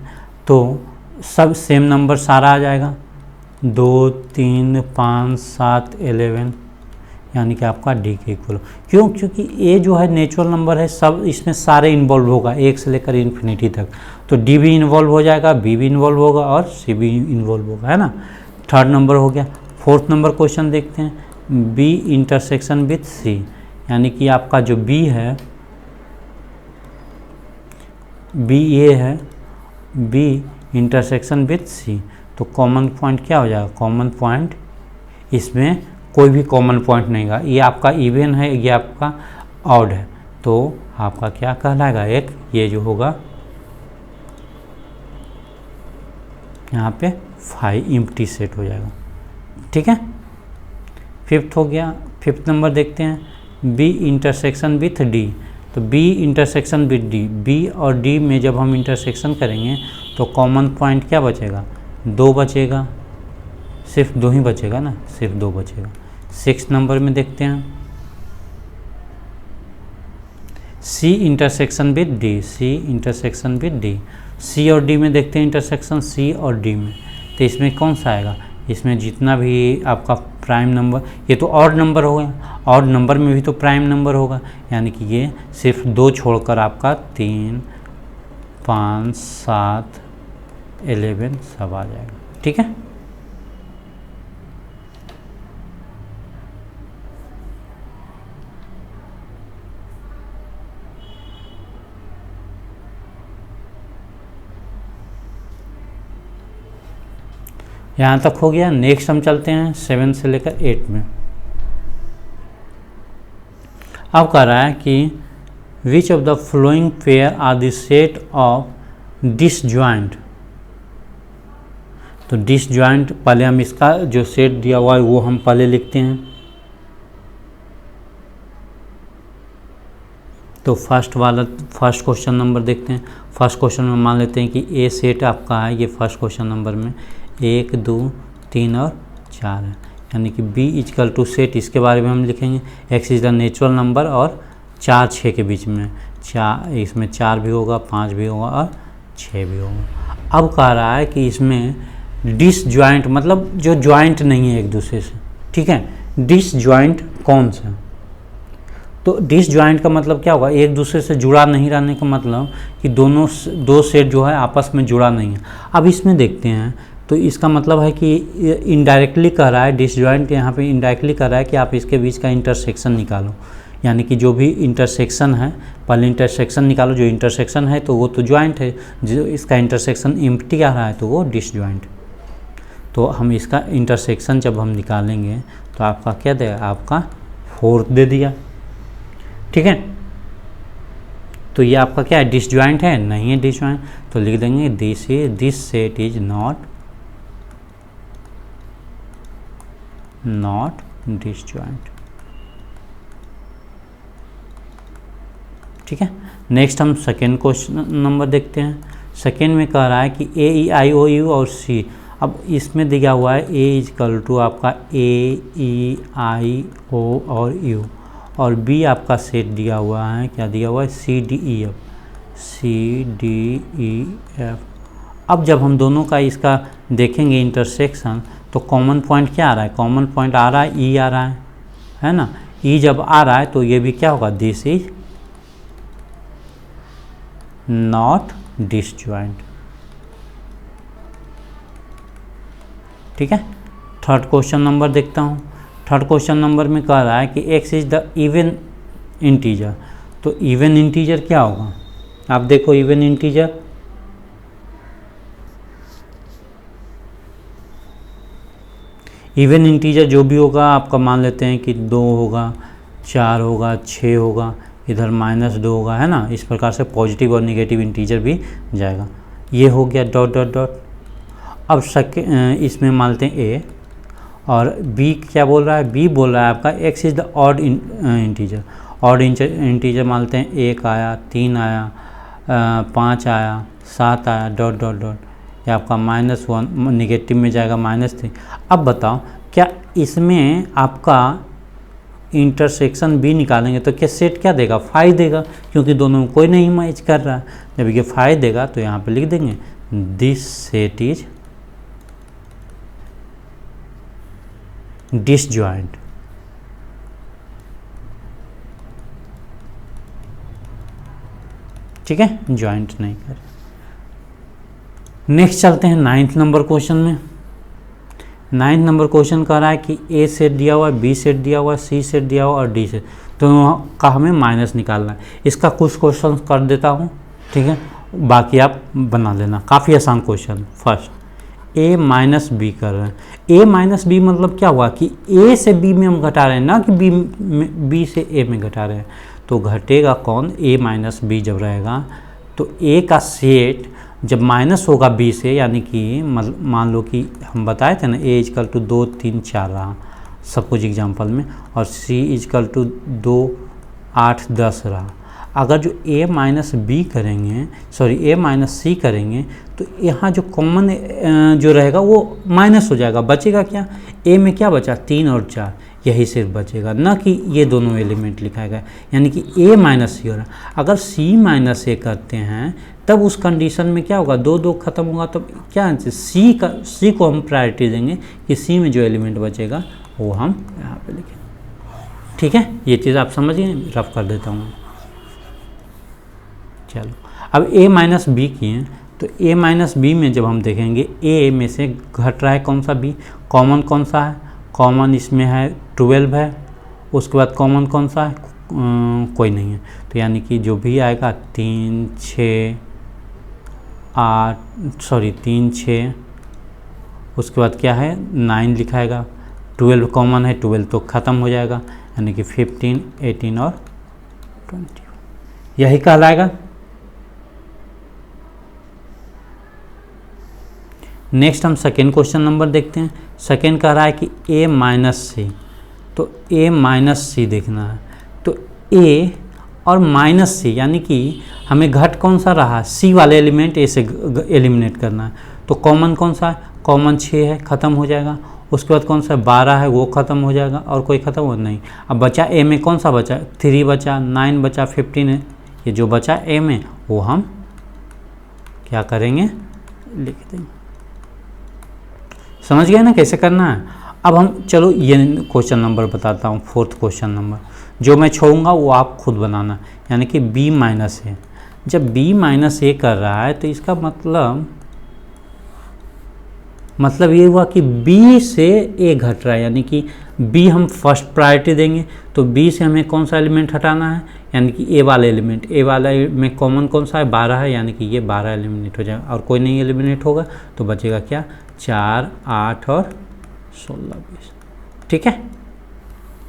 S1: तो सब सेम नंबर सारा आ जाएगा, 2, 3, 5, 7, 11 यानी कि आपका डी के इक्वल। क्यों, क्योंकि ए जो है नेचुरल नंबर है, सब इसमें सारे इन्वॉल्व होगा 1 से लेकर इन्फिनिटी तक, तो डी भी इन्वॉल्व हो जाएगा, बी भी इन्वॉल्व होगा और सी भी इन्वॉल्व होगा, है ना। थर्ड नंबर हो गया। फोर्थ नंबर क्वेश्चन देखते हैं, बी इंटरसेक्शन विथ सी, यानी कि आपका जो बी है, बी ये है, बी इंटरसेक्शन विथ सी, तो कॉमन पॉइंट क्या हो जाएगा, कॉमन पॉइंट इसमें कोई भी कॉमन पॉइंट नहीं है, ये आपका इवन है, ये आपका ऑड है, तो आपका क्या कहलाएगा, एक ये जो होगा यहाँ पे 5 एम्प्टी सेट हो जाएगा। ठीक है, फिफ्थ हो गया। फिफ्थ नंबर देखते हैं, बी इंटरसेक्शन विथ डी। तो B intersection with D, B और डी में जब हम इंटरसेक्शन करेंगे तो कॉमन पॉइंट क्या बचेगा, 2 बचेगा, सिर्फ 2 ही बचेगा ना, सिर्फ 2 बचेगा। 6 नंबर में देखते हैं, C intersection with D, C intersection with D. C और डी में देखते हैं इंटरसेक्शन, सी और डी में, तो इसमें कौन सा आएगा, इसमें जितना भी आपका प्राइम नंबर, ये तो ऑड नंबर हो गया, ऑड नंबर में भी तो प्राइम नंबर होगा, यानी कि ये सिर्फ 2 छोड़कर आपका 3, 5, 7, 11 सब आ जाएगा। ठीक है, यहाँ तक हो गया। नेक्स्ट हम चलते हैं 7 से लेकर 8 में। अब कह रहा है कि which of the following pair are the set of disjoint. तो डिसजॉइंट पहले हम इसका जो सेट दिया हुआ है वो हम पहले लिखते हैं। तो फर्स्ट क्वेश्चन नंबर देखते हैं। फर्स्ट क्वेश्चन में मान लेते हैं कि ए सेट आपका है, ये फर्स्ट क्वेश्चन नंबर में 1, 2, 3 और 4 है, यानी कि बी इजकल टू सेट, इसके बारे में हम लिखेंगे x is the natural number और 4, 6 के बीच में 4, इसमें 4 भी होगा, 5 भी होगा और 6 भी होगा। अब कह रहा है कि इसमें डिसजॉइंट मतलब जो जॉइंट नहीं है एक दूसरे से। ठीक है, डिसजॉइंट कौन सा, तो डिसजॉइंट का मतलब क्या होगा, एक दूसरे से जुड़ा नहीं रहने का मतलब कि दो सेट जो है आपस में जुड़ा नहीं है। अब इसमें देखते हैं तो इसका मतलब है कि इनडायरेक्टली कह रहा है, डिसजॉइंट यहाँ पे इनडायरेक्टली कह रहा है कि आप इसके बीच का इंटरसेक्शन निकालो, यानी कि जो भी इंटरसेक्शन है पहले इंटरसेक्शन निकालो, जो इंटरसेक्शन है तो वो तो जॉइंट है, जो इसका इंटरसेक्शन एम्प्टी आ रहा है तो वो डिसजॉइंट। तो हम इसका इंटरसेक्शन जब हम निकालेंगे तो आपका क्या देगा, आपका 4 दे दिया। ठीक है, तो ये आपका क्या है, डिसजॉइंट है, नहीं है डिसजॉइंट, तो लिख देंगे this set is not disjoint. ठीक है, नेक्स्ट हम सेकेंड क्वेश्चन नंबर देखते हैं। सेकेंड में कह रहा है कि ए ई आई ओ यू और सी। अब इसमें दिया हुआ है ए इजकल टू आपका ए ई आई ओ और यू, और बी आपका सेट दिया हुआ है, क्या दिया हुआ है, सी डी ई एफ। अब जब हम दोनों का इसका देखेंगे इंटरसेक्शन तो कॉमन पॉइंट क्या आ रहा है, कॉमन पॉइंट आ रहा है ई आ रहा है ना। ई जब आ रहा है तो ये भी क्या होगा, दिस इज नॉट डिसजॉइंट। ठीक है, थर्ड क्वेश्चन नंबर देखता हूँ। थर्ड क्वेश्चन नंबर में कह रहा है कि x is the even integer. तो इवन इंटीजर क्या होगा, आप देखो इवन इंटीजर, इवन इंटीजर जो भी होगा आपका मान लेते हैं कि 2 होगा, 4 होगा, 6 होगा, इधर -2 होगा, है ना। इस प्रकार से पॉजिटिव और निगेटिव इंटीजर भी जाएगा। ये हो गया डॉट डॉट डॉट। अब इसमें मान लेते हैं ए, और बी क्या बोल रहा है, बी बोल रहा है आपका x is the odd integer. Odd integer मानते हैं 1 आया, 3 आया, 5 आया, 7 आया, डॉट डॉट डॉट, ये आपका -1 निगेटिव में जाएगा -3। अब बताओ क्या इसमें आपका इंटरसेक्शन बी निकालेंगे तो क्या सेट क्या देगा, 5 देगा, क्योंकि दोनों में कोई नहीं मैच कर रहा है। जब ये 5 देगा तो यहाँ पे लिख देंगे दिस सेट इज डिसजॉइंट। ठीक है, जॉइंट नहीं कर। नेक्स्ट चलते हैं 9th नंबर क्वेश्चन में। 9th नंबर क्वेश्चन कह रहा है कि ए सेट दिया हुआ है, बी सेट दिया हुआ है, सी सेट दिया हुआ और डी सेट, दोनों का हमें माइनस निकालना है। इसका कुछ क्वेश्चन कर देता हूँ, ठीक है, बाकी आप बना लेना, काफ़ी आसान question. First A minus B कर रहे हैं। ए माइनस बी मतलब क्या हुआ कि ए से बी में हम घटा रहे हैं, ना कि बी से ए में घटा रहे हैं। तो घटेगा कौन, ए माइनस बी जब रहेगा तो ए का सेट जब माइनस होगा बी से, यानी कि मान लो कि हम बताए थे ना ए इजकल टू 2, 3, 4 रहा सब कुछ एग्जाम्पल में, और सी इजकल टू 2, 8, 10 रहा। अगर जो ए माइनस बी करेंगे, सॉरी ए माइनस सी करेंगे, तो यहाँ जो कॉमन जो रहेगा वो माइनस हो जाएगा, बचेगा क्या, ए में क्या बचा 3 और 4, यही सिर्फ बचेगा, ना कि ये दोनों एलिमेंट लिखा गया, यानी कि ए माइनस सी हो रहा है। अगर सी माइनस ए करते हैं तब उस कंडीशन में क्या होगा, 2 2 खत्म होगा, तब क्या सी को हम प्रायोरिटी देंगे कि सी में जो एलिमेंट बचेगा वो हम यहाँ पे लिखेंगे। ठीक है, ये चीज़ आप समझिए, रफ कर देता हूँ। चलो अब a माइनस बी किए, तो a माइनस बी में जब हम देखेंगे a में से घट रहा है कौन सा b, कॉमन कौन सा है, कॉमन इसमें है 12 है, उसके बाद कॉमन कौन सा है, कोई नहीं है, तो यानी कि जो भी आएगा 3 6, उसके बाद क्या है 9 लिखाएगा, 12 कॉमन है, 12 तो ख़त्म हो जाएगा, यानी कि 15 18 और 21 यही कहलाएगा। नेक्स्ट हम सेकेंड क्वेश्चन नंबर देखते हैं। सेकेंड कह रहा है कि a माइनस सी, तो a माइनस सी देखना है, तो a और माइनस सी यानी कि हमें घट कौन सा रहा, c वाले एलिमेंट a से एलिमिनेट करना है, तो कॉमन कौन सा है, कॉमन 6 है, ख़त्म हो जाएगा, उसके बाद कौन सा 12 है, वो ख़त्म हो जाएगा, और कोई ख़त्म हो नहीं। अब बचा a में कौन सा बचा, 3 बचा, 9 बचा, 15 है, ये जो बचा a में वो हम क्या करेंगे, लिख देंगे। समझ गए ना कैसे करना है। अब हम चलो ये क्वेश्चन नंबर बताता हूँ, फोर्थ क्वेश्चन नंबर, जो मैं छोड़ूंगा वो आप खुद बनाना, यानी कि b माइनस ए। जब b माइनस ए कर रहा है तो इसका मतलब ये हुआ कि b से a घट रहा है, यानी कि b हम फर्स्ट प्रायोरिटी देंगे, तो b से हमें कौन सा एलिमेंट हटाना है, यानी कि a वाला एलिमेंट, a वाला में कॉमन कौन सा है 12 है, यानी कि ये 12 एलिमिनेट हो जाएगा, और कोई नहीं एलिमिनेट होगा, तो बचेगा क्या 4 8 और 16 20। ठीक है,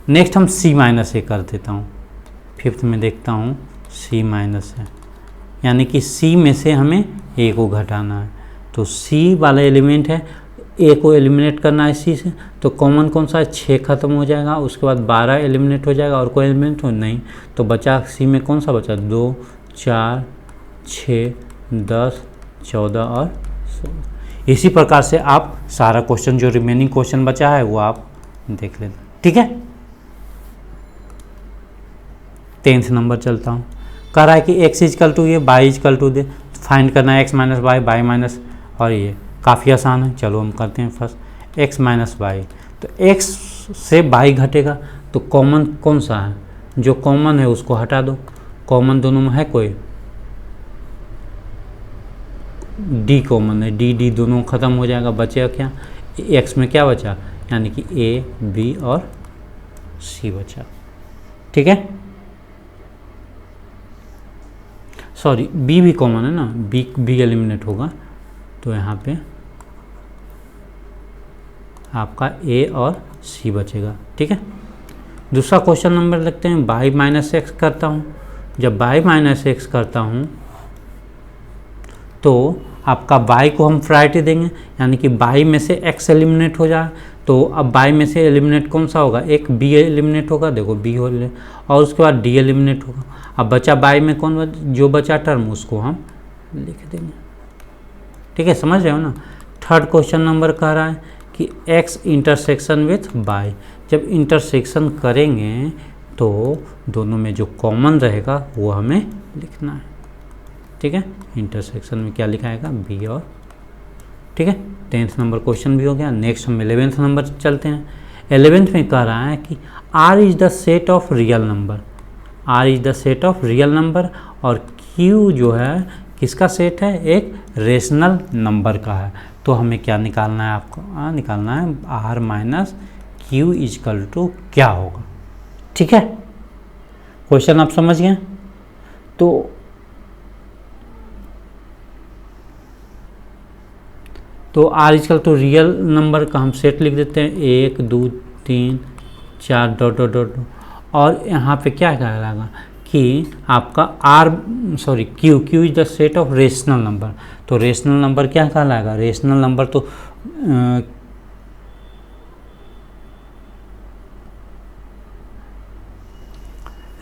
S1: नेक्स्ट हम c माइनस ए कर देता हूँ, फिफ्थ में देखता हूँ c माइनस है, यानी कि c में से हमें a को घटाना है, तो c वाला एलिमेंट है, a को एलिमिनेट करना है c से, तो कॉमन कौन सा है 6 ख़त्म हो जाएगा, उसके बाद 12 एलिमिनेट हो जाएगा, और कोई एलिमेंट हो नहीं, तो बचा c में कौन सा बचा 2 4 6 10 14 और 16। इसी प्रकार से आप सारा क्वेश्चन जो रिमेनिंग क्वेश्चन बचा है वो आप देख लेना। ठीक है, 10th नंबर चलता हूँ। कह रहा है कि x इजकल टू ये, y इजकल टू दे, फाइंड करना है x minus Y, y minus, और ये काफ़ी आसान है, चलो हम करते हैं फर्स्ट x माइनस वाई। तो x से y घटेगा, तो कॉमन कौन सा है, जो कॉमन है उसको हटा दो, कॉमन दोनों में है कोई, d कॉमन है, d दोनों ख़त्म हो जाएगा, बचेगा क्या, x में क्या बचा, यानी कि a b और c बचा। ठीक है, सॉरी b भी कॉमन है ना, b एलिमिनेट होगा, तो यहाँ पे आपका a और c बचेगा। ठीक है, दूसरा क्वेश्चन नंबर लगते हैं, y माइनस एक्स करता हूँ। जब y माइनस एक्स करता हूँ तो आपका y को हम प्रायोरिटी देंगे, यानी कि y में से x एलिमिनेट हो जाए, तो अब y में से एलिमिनेट कौन सा होगा, एक b एलिमिनेट होगा, देखो b हो, और उसके बाद d एलिमिनेट होगा। अब बचा y में कौन, जो बचा टर्म उसको हम लिख देंगे। ठीक है, समझ रहे हो ना। थर्ड क्वेश्चन नंबर कह रहा है कि x इंटरसेक्शन विथ y, जब इंटरसेक्शन करेंगे तो दोनों में जो कॉमन रहेगा वो हमें लिखना है। ठीक है, इंटरसेक्शन में क्या लिखाएगा, b और। ठीक है, 10th नंबर क्वेश्चन भी हो गया। नेक्स्ट हम 11th नंबर चलते हैं। 11th में कह रहा है कि r is the set of real number, r is the set of real number, और q जो है किसका सेट है, एक रेशनल नंबर का है। तो हमें क्या निकालना है, आपको निकालना है r minus Q is equal to क्या होगा। ठीक है, क्वेश्चन आप समझ गए। तो r is equal to real number का हम सेट लिख देते हैं, 1 2 3 4 डॉट डॉट डॉट, और यहाँ पे क्या कहलाएगा कि आपका Q is the set of rational number. तो रेशनल नंबर क्या कहलाएगा, रेशनल नंबर तो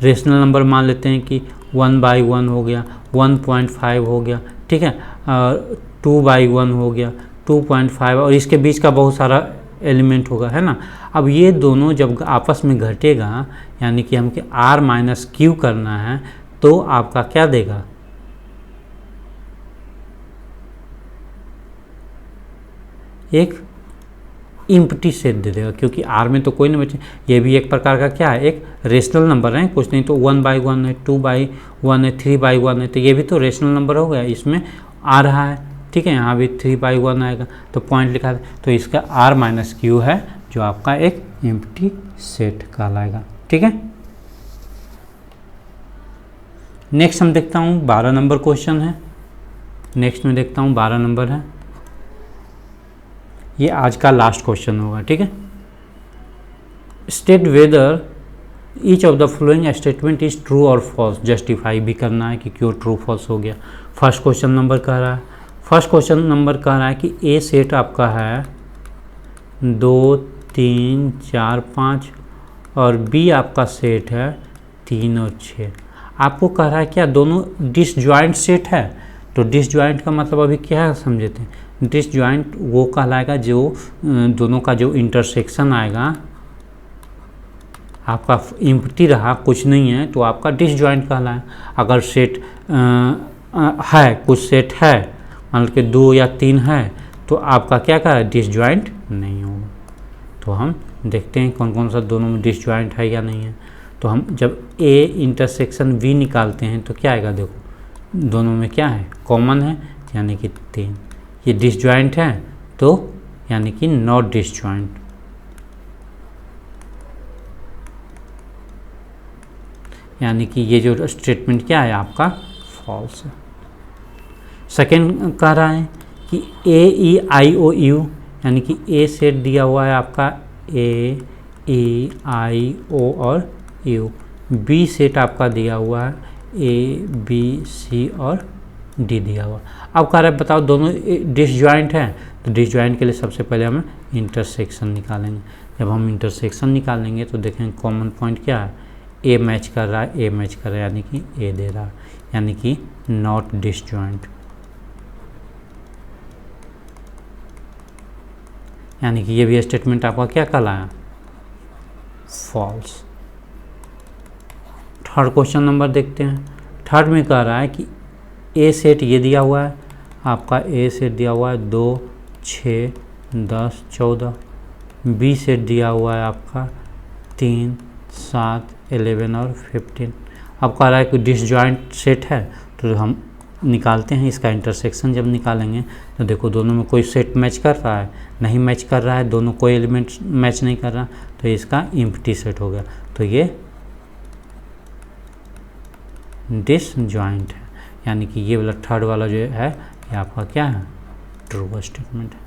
S1: रेशनल नंबर मान लेते हैं कि 1/1 हो गया, 1.5 हो गया, ठीक है, 2/1 हो गया, 2.5, और इसके बीच का बहुत सारा एलिमेंट होगा, है ना। अब ये दोनों जब आपस में घटेगा, यानी कि हमको r माइनस क्यू करना है, तो आपका क्या देगा, एक इम्प्टी सेट दे देगा, क्योंकि आर में तो कोई नहीं बचे। ये भी एक प्रकार का क्या है, एक रेशनल नंबर है, कुछ नहीं तो 1/1 है, 2/1 है, 3/1 है, तो ये भी तो रेशनल नंबर हो गया, इसमें आ रहा है, ठीक है। यहाँ भी 3/1 आएगा तो पॉइंट लिखा है, तो इसका R-Q है जो आपका एक एम्प्टी सेट कहलाएगा, ठीक है। नेक्स्ट हम देखता हूँ 12 नंबर क्वेश्चन है। नेक्स्ट में देखता हूँ 12 नंबर है, ये आज का लास्ट क्वेश्चन होगा, ठीक है। State whether each of the following statement is true और फॉल्स, जस्टिफाई भी करना है कि क्यों ट्रू फॉल्स हो गया। फर्स्ट क्वेश्चन नंबर कह रहा है, फर्स्ट क्वेश्चन नंबर कह रहा है कि ए सेट आपका है 2, 3, 4, 5 और बी आपका सेट है 3 और 6। आपको कह रहा है क्या दोनों डिसजॉइंट सेट है, तो डिसजॉइंट का मतलब अभी क्या है समझते हैं। डिसजॉइंट वो कहलाएगा जो दोनों का जो इंटरसेक्शन आएगा, आपका एम्प्टी रहा कुछ नहीं है तो आपका डिसजॉइंट कहलाए। अगर सेट है, कुछ सेट है मान लो कि 2 या 3 है तो आपका क्या कहा डिसजॉइंट नहीं होगा। तो हम देखते हैं कौन कौन सा दोनों में डिसजॉइंट है या नहीं है। तो हम जब ए इंटरसेक्शन बी निकालते हैं तो क्या आएगा, देखो दोनों में क्या है कॉमन है, यानी कि 3। ये डिसजॉइंट है तो यानी कि नॉट डिसजॉइंट, यानी कि ये जो स्टेटमेंट क्या है आपका फॉल्स है। सेकेंड कह रहा है कि AEIOU, यानी कि ए सेट दिया हुआ है आपका AEIO और U, बी सेट आपका दिया हुआ है ABC और D दिया हुआ। अब कह रहा है बताओ दोनों डिसजॉइंट है, तो डिसजॉइंट के लिए सबसे पहले हम इंटरसेक्शन निकालेंगे। जब हम इंटरसेक्शन निकालेंगे तो देखेंगे कॉमन पॉइंट क्या है, ए मैच कर रहा है, ए मैच कर रहा है यानी कि ए दे रहा है, यानी कि नॉट डिसजॉइंट, यानी कि ये भी स्टेटमेंट आपका क्या कहलाया फॉल्स। थर्ड क्वेश्चन नंबर देखते हैं। थर्ड में कह रहा है कि ए सेट ये दिया हुआ है आपका, ए सेट दिया हुआ है 2, 6, 10, 14, बी सेट दिया हुआ है आपका 3, 7, 11 और 15। अब कह रहा है कि डिसजॉइंट सेट है तो हम निकालते हैं इसका इंटरसेक्शन। जब निकालेंगे तो देखो दोनों में कोई सेट मैच कर रहा है, नहीं मैच कर रहा है, दोनों कोई एलिमेंट मैच नहीं कर रहा, तो इसका एम्प्टी सेट हो गया, तो ये डिसजॉइंट है, यानी कि ये वाला थर्ड वाला जो है ये आपका क्या है ट्रू स्टेटमेंट है।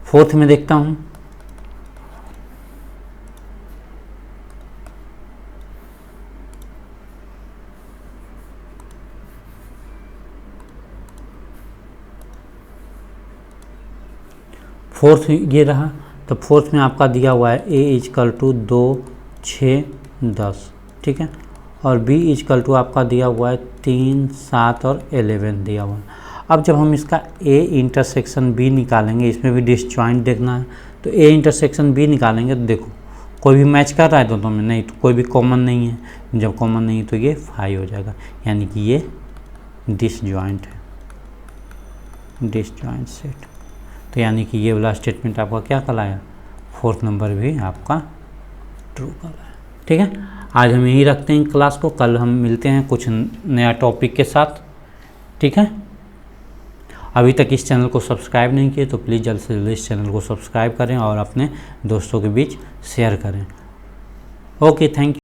S1: फोर्थ में देखता हूँ, फोर्थ ये रहा, तो फोर्थ में आपका दिया हुआ है A=2, 6, 10, ठीक है, और B= आपका दिया हुआ है 3, 7 और 11 दिया हुआ है। अब जब हम इसका A इंटरसेक्शन B निकालेंगे, इसमें भी डिसजॉइंट देखना है, तो A इंटरसेक्शन B निकालेंगे तो देखो कोई भी मैच कर रहा है दोनों में, नहीं तो कोई भी कॉमन नहीं है, जब कॉमन नहीं है तो ये 5 हो जाएगा, यानी कि ये डिसजॉइंट है, डिसजॉइंट सेट। तो यानी कि ये वाला स्टेटमेंट आपका क्या कहलाया, फोर्थ नंबर भी आपका ट्रू कहलाया, ठीक है। आज हम यही रखते हैं क्लास को, कल हम मिलते हैं कुछ नया टॉपिक के साथ, ठीक है। अभी तक इस चैनल को सब्सक्राइब नहीं किए तो प्लीज़ जल्द से जल्द इस चैनल को सब्सक्राइब करें और अपने दोस्तों के बीच शेयर करें। Okay, thank you.